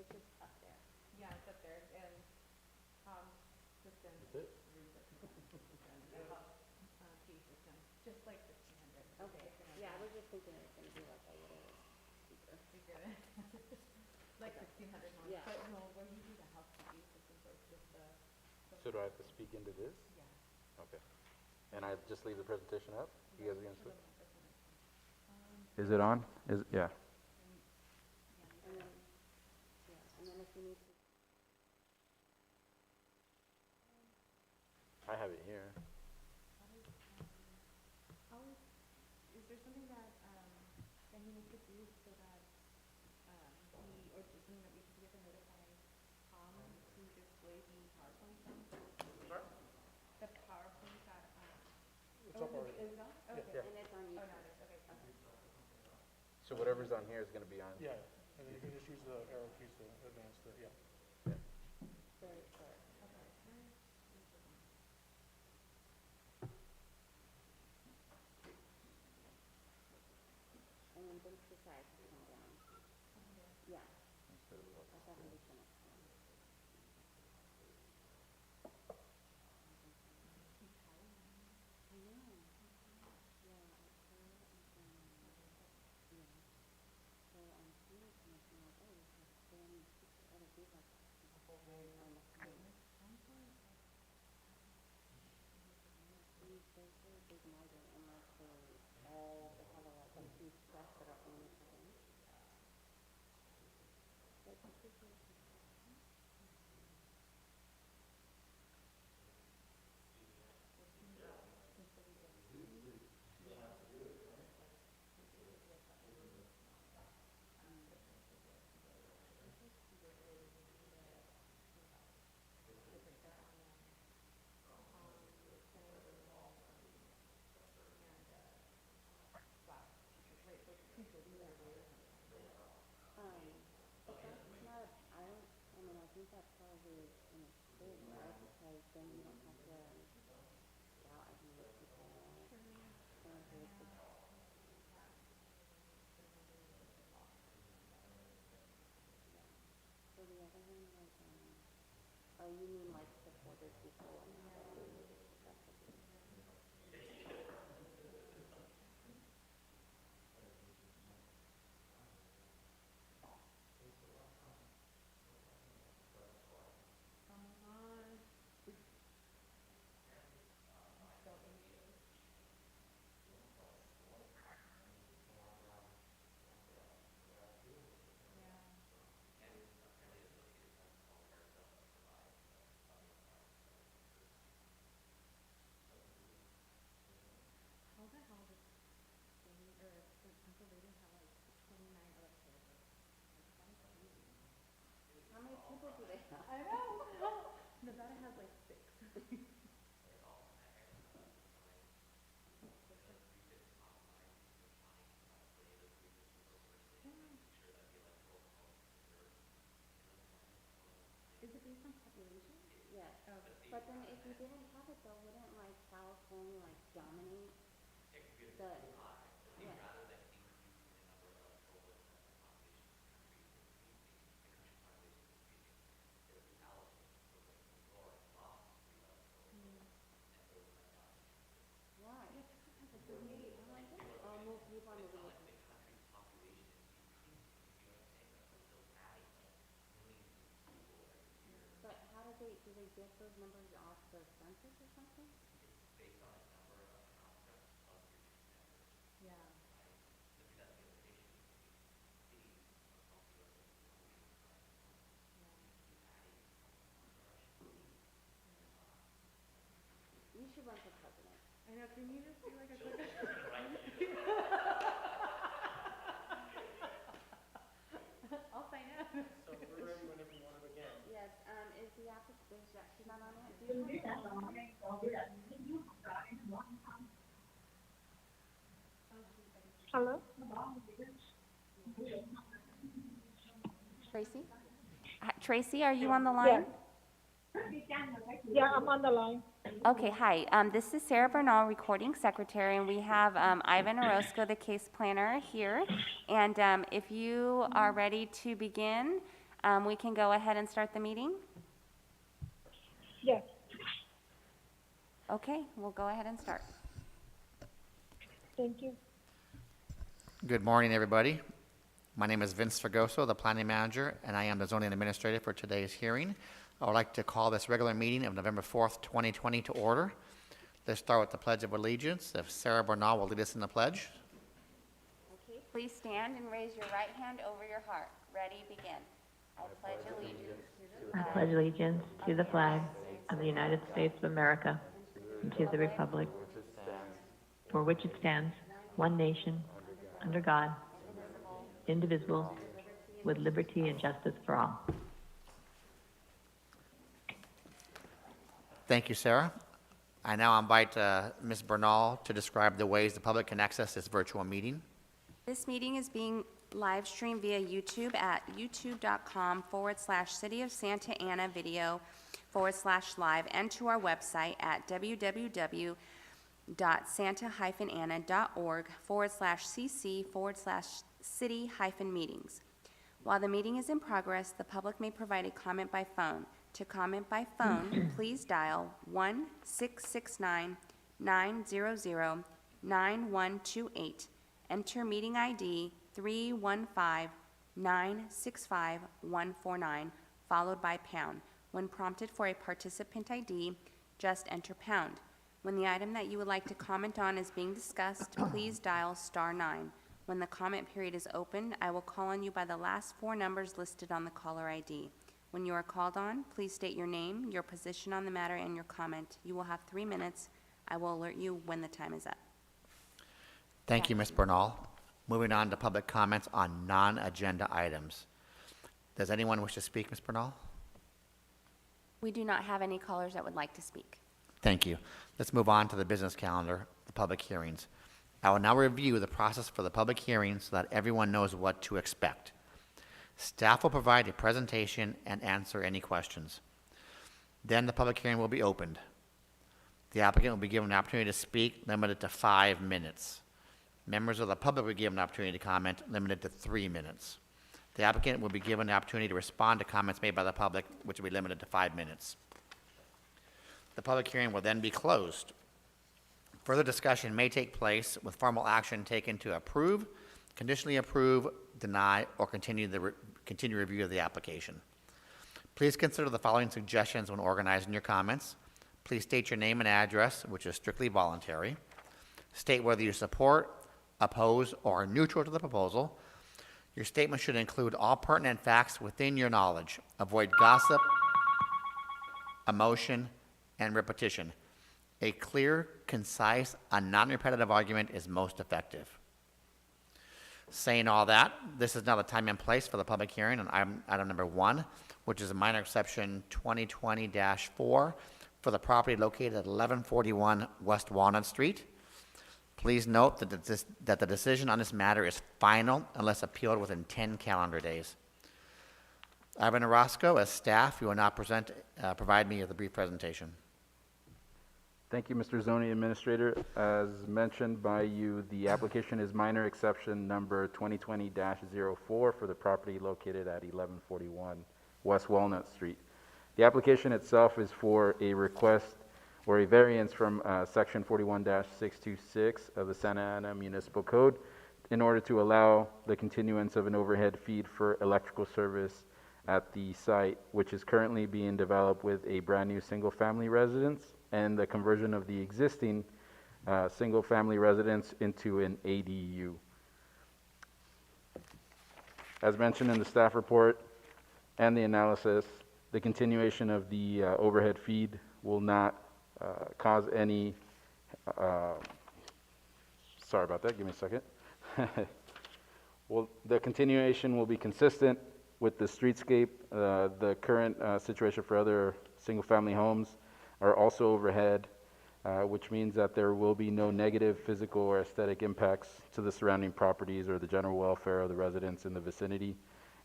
it's just up there. Yeah, it's up there, and Tom's system That's it? research system, the house key system, just like 1500. Okay, yeah, I was just thinking it's gonna be like a little speaker. Like Okay. 1500 homes, Yeah. but no, we're using the house key system, so it's just the. So do I have to speak into this? Yeah. Okay. And I just leave the presentation up? You guys are gonna The switch? microphone is on. Is it on? Yeah. And then, yeah, and then if you need to, I have it here. How is there something that he needs to do so that or just something that we should be able to notify Tom to display the PowerPoint then? Sorry? The PowerPoint that It's up already. is it on? Yeah. Okay. and it's on Oh, YouTube. no, it is, okay. So whatever's on here is gonna be on? Yeah, and then you can just use the arrow keys to advance the, yeah. Very short. And then bring the size to come down. Yeah, Instead of up. that's 70 next one. I know. Yeah, yeah. So I'm seeing it and I'm like, oh, we have so many other people on the phone. These are a big margin unless they all have a like huge stress that are only for them. But this is really interesting. But that's not, I mean, I think that probably is in its good, right? Because then you don't have to scout as many people out. So the other one was, oh, you mean like the 400 people and that one? That's what you mean. How the hell does Spain or Pennsylvania have like 29 electorates? Like, that is crazy. How many people do they have? I know. Nevada has like 6. Is it based on population? Yes. Okay. But then if you didn't have it though, wouldn't like California like dominate the, yeah. Why? Oh, more people are moving. But how do they get those numbers off the census or something? Yeah. You should run for president. I know, can you just do like a quick? I'll sign up. So we're ready whenever you want to begin. Yes, is the she's not on it? Do you have Hello? Tracy? Tracy, are you on the line? Yeah, I'm on the line. Okay, hi. This is Sarah Bernal, recording secretary, and we have Ivan Orozco, the case planner, here. And if you are ready to begin, We can go ahead and start the meeting? Yes, Okay, we'll go ahead and start. thank you. Good morning, everybody. My name is Vince Fregoso, the planning manager, and I am the zoning administrator for today's hearing. I would like to call this regular meeting of November 4th, 2020 to order. Let's start with the Pledge of Allegiance. If Sarah Bernal will lead us in the pledge. Okay, please stand and raise your right hand over your heart. Ready, begin. I pledge allegiance I pledge allegiance to the flag of the United States of America and to the republic for which it stands, one nation, under God, indivisible, with liberty and justice for all. Thank you, Sarah. I now invite Ms. Bernal to describe the ways the public can access this virtual meeting. This meeting is being live streamed via YouTube at youtube.com/City of Santa Ana video/live and to our website at www.santahana.org/cc/city-meetings. While the meeting is in progress, the public may provide a comment by phone. To comment by phone, please dial 1-669-900-9128. Enter meeting ID 315-965-149, followed by pound. When prompted for a participant ID, just enter pound. When the item that you would like to comment on is being discussed, please dial *9. When the comment period is opened, I will call on you by the last 4 numbers listed on the caller ID. When you are called on, please state your name, your position on the matter, and your comment. You will have 3 minutes. I will alert you when the time is up. Thank you, Ms. Bernal. Moving on to public comments on non-agenda items. Does anyone wish to speak, Ms. Bernal? We do not have any callers that would like to speak. Thank you. Let's move on to the business calendar, the public hearings. I will now review the process for the public hearing so that everyone knows what to expect. Staff will provide a presentation and answer any questions. Then the public hearing will be opened. The applicant will be given an opportunity to speak, limited to 5 minutes. Members of the public will be given an opportunity to comment, limited to 3 minutes. The applicant will be given the opportunity to respond to comments made by the public, which will be limited to 5 minutes. The public hearing will then be closed. Further discussion may take place with formal action taken to approve, conditionally approve, deny, or continue review of the application. Please consider the following suggestions when organizing your comments. Please state your name and address, which is strictly voluntary. State whether you support, oppose, or are neutral to the proposal. Your statement should include all pertinent facts within your knowledge. Avoid gossip, emotion, and repetition. A clear, concise, and non-repetitive argument is most effective. Saying all that, this is now the time and place for the public hearing on item number 1, which is a minor exception 2020-4 for the property located at 1141 West Walnut Street. Please note that the decision on this matter is final unless appealed within 10 calendar days. Ivan Orozco, as staff, you will now provide me with a brief presentation. Thank you, Mr. Zoning Administrator. As mentioned by you, the application is minor exception number 2020-04 for the property located at 1141 West Walnut Street. The application itself is for a request or a variance from section 41-626 of the Santa Ana Municipal Code in order to allow the continuance of an overhead feed for electrical service at the site, which is currently being developed with a brand new single-family residence and the conversion of the existing single-family residence into an ADU. As mentioned in the staff report and the analysis, the continuation of the overhead feed will not cause any, sorry about that, give me a second. Well, the continuation will be consistent with the streetscape. The current situation for other single-family homes are also overhead, which means that there will be no negative physical or aesthetic impacts to the surrounding properties or the general welfare of the residents in the vicinity,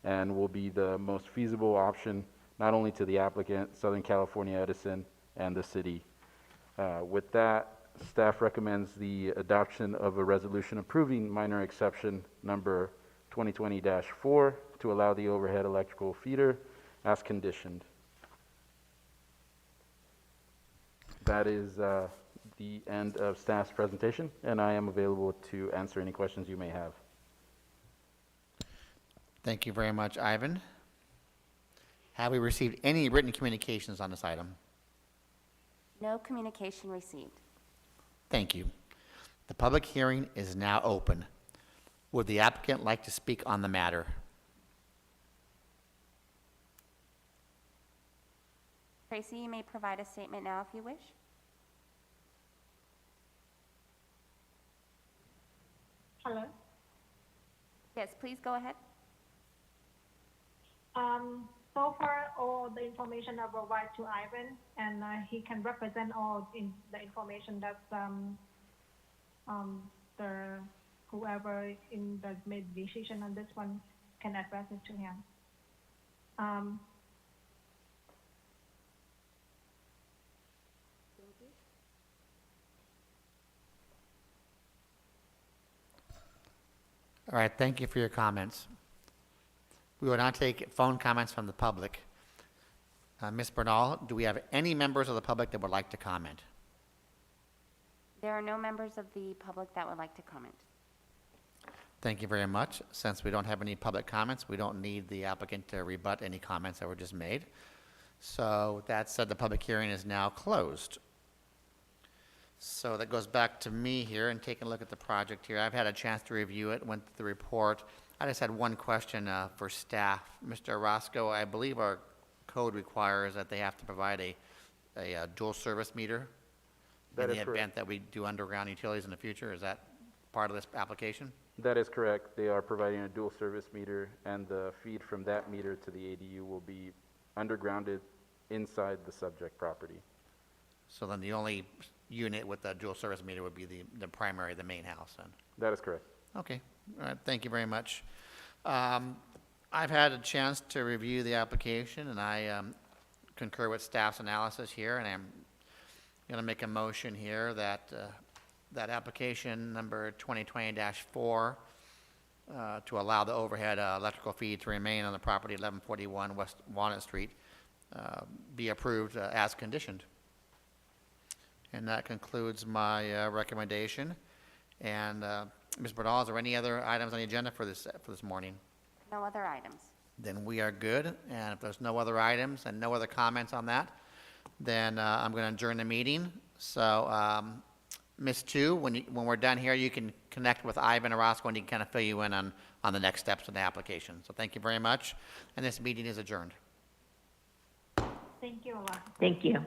and will be the most feasible option not only to the applicant, Southern California Edison, and the city. With that, staff recommends the adoption of a resolution approving minor exception number 2020-4 to allow the overhead electrical feeder as conditioned. That is the end of staff's presentation, and I am available to answer any questions you may have. Thank you very much, Ivan. Have we received any written communications on this item? No communication received. Thank you. The public hearing is now open. Would the applicant like to speak on the matter? Tracy, you may provide a statement now if you wish. Hello? Yes, please go ahead. So far, all the information I provide to Ivan, and he can represent all in the information that the whoever in the made decision on this one can address it to him. All right, thank you for your comments. We will now take phone comments from the public. Ms. Bernal, do we have any members of the public that would like to comment? There are no members of the public that would like to comment. Thank you very much. Since we don't have any public comments, we don't need the applicant to rebut any comments that were just made. So with that said, the public hearing is now closed. So that goes back to me here and taking a look at the project here. I've had a chance to review it, went through the report. I just had one question for staff. Mr. Orozco, I believe our code requires that they have to provide a dual service meter That in is the correct. event that we do underground utilities in the future. Is that part of this application? That is correct. They are providing a dual service meter, and the feed from that meter to the ADU will be undergrounded inside the subject property. So then the only unit with the dual service meter would be the primary, the main house then? That is correct. Okay, all right, thank you very much. I've had a chance to review the application, and I concur with staff's analysis here, and I'm going to make a motion here that that application number 2020-4 to allow the overhead electrical feed to remain on the property 1141 West Walnut Street be approved as conditioned. And that concludes my recommendation. And Ms. Bernal, is there any other items on the agenda for this morning? No other items. Then we are good. And if there's no other items and no other comments on that, then I'm going to adjourn the meeting. So, Ms. Tu, when we're done here, you can connect with Ivan Orozco, and he can kind of fill you in on the next steps of the application. So thank you very much. And this meeting is adjourned. Thank you a lot. Thank you.